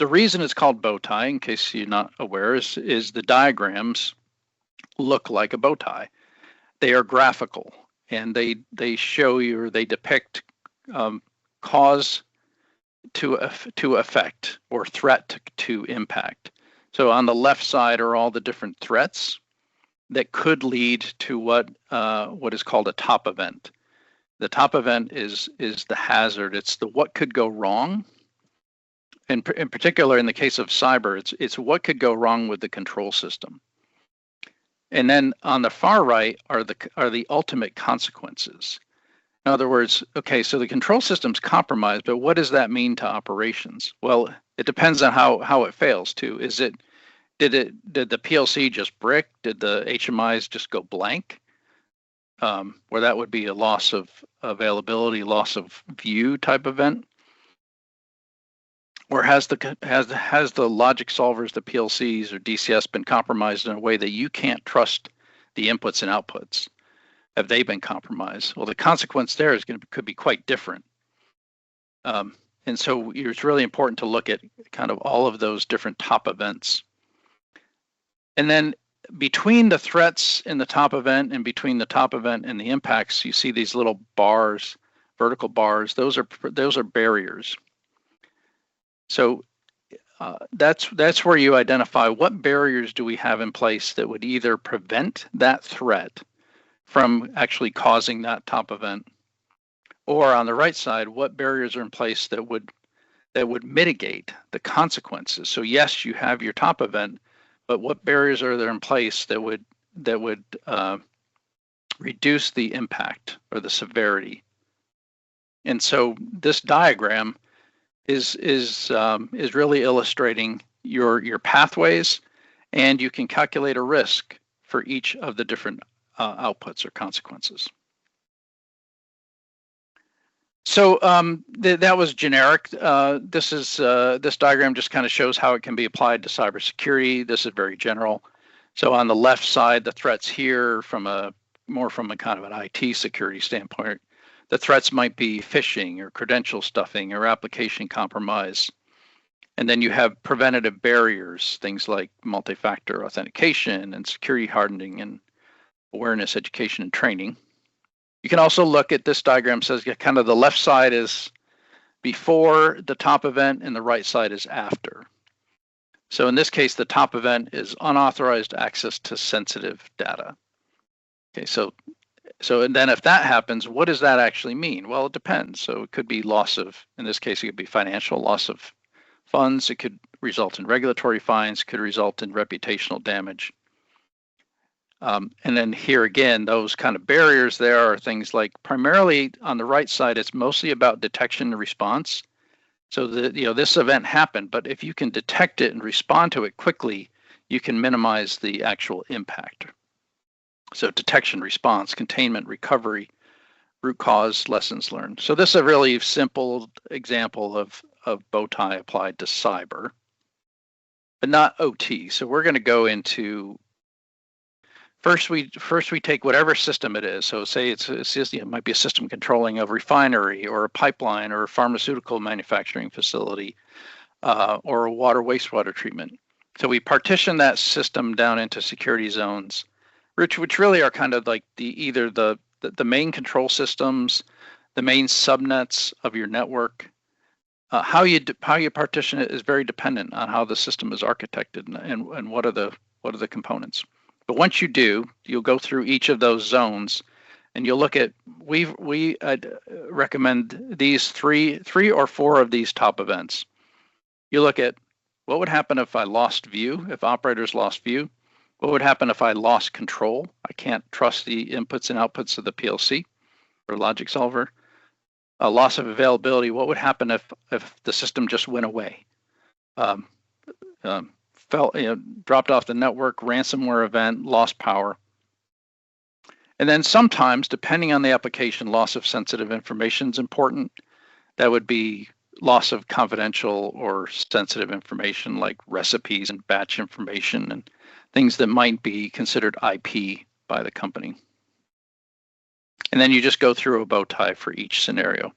The reason it's called bow tie, in case you're not aware, is the diagrams look like a bow tie. They are graphical, and they show you, or they depict cause to effect, or threat to impact. So on the left side are all the different threats that could lead to what is called a top event. The top event is the hazard. It's the what could go wrong. In particular, in the case of cyber, it's what could go wrong with the control system. And then on the far right are the ultimate consequences. In other words, okay, so the control system's compromised, but what does that mean to operations? Well, it depends on how it fails too. Did the PLC just brick? Did the HMIs just go blank? Where that would be a loss of availability, loss of view type event. Or has the logic solvers, the PLCs or DCS, been compromised in a way that you can't trust the inputs and outputs? Have they been compromised? Well, the consequence there could be quite different. And so it's really important to look at kind of all of those different top events. And then between the threats in the top event and between the top event and the impacts, you see these little bars, vertical bars. Those are barriers. So that's where you identify what barriers do we have in place that would either prevent that threat from actually causing that top event, or on the right side, what barriers are in place that would mitigate the consequences. So yes, you have your top event, but what barriers are there in place that would reduce the impact or the severity? And so this diagram is really illustrating your pathways, and you can calculate a risk for each of the different outputs or consequences. So that was generic. This diagram just kind of shows how it can be applied to cybersecurity. This is very general. So on the left side, the threats here more from a kind of an IT security standpoint. The threats might be phishing or credential stuffing or application compromise. And then you have preventative barriers, things like multi-factor authentication and security hardening and awareness, education, and training. You can also look at this diagram, says kind of the left side is before the top event and the right side is after. So in this case, the top event is unauthorized access to sensitive data. Okay, so and then if that happens, what does that actually mean? Well, it depends. So it could be loss of, in this case, it could be financial loss of funds. It could result in regulatory fines, could result in reputational damage. And then here again, those kind of barriers there are things like, primarily on the right side, it's mostly about detection and response. So this event happened, but if you can detect it and respond to it quickly, you can minimize the actual impact. So detection, response, containment, recovery, root cause, lessons learned. So this is a really simple example of bow tie applied to cyber, but not OT. So we're going to go into, first we take whatever system it is. So say it might be a system controlling a refinery or a pipeline or a pharmaceutical manufacturing facility or a water wastewater treatment. So we partition that system down into security zones, which really are kind of like either the main control systems, the main subnets of your network. How you partition it is very dependent on how the system is architected and what are the components. But once you do, you'll go through each of those zones, and you'll look at. We recommend these three or four of these top events. You look at what would happen if I lost view, if operators lost view. What would happen if I lost control? I can't trust the inputs and outputs of the PLC or logic solver. A loss of availability. What would happen if the system just went away? Dropped off the network, ransomware event, lost power. And then sometimes, depending on the application, loss of sensitive information is important. That would be loss of confidential or sensitive information like recipes and batch information and things that might be considered IP by the company. And then you just go through a bow tie for each scenario.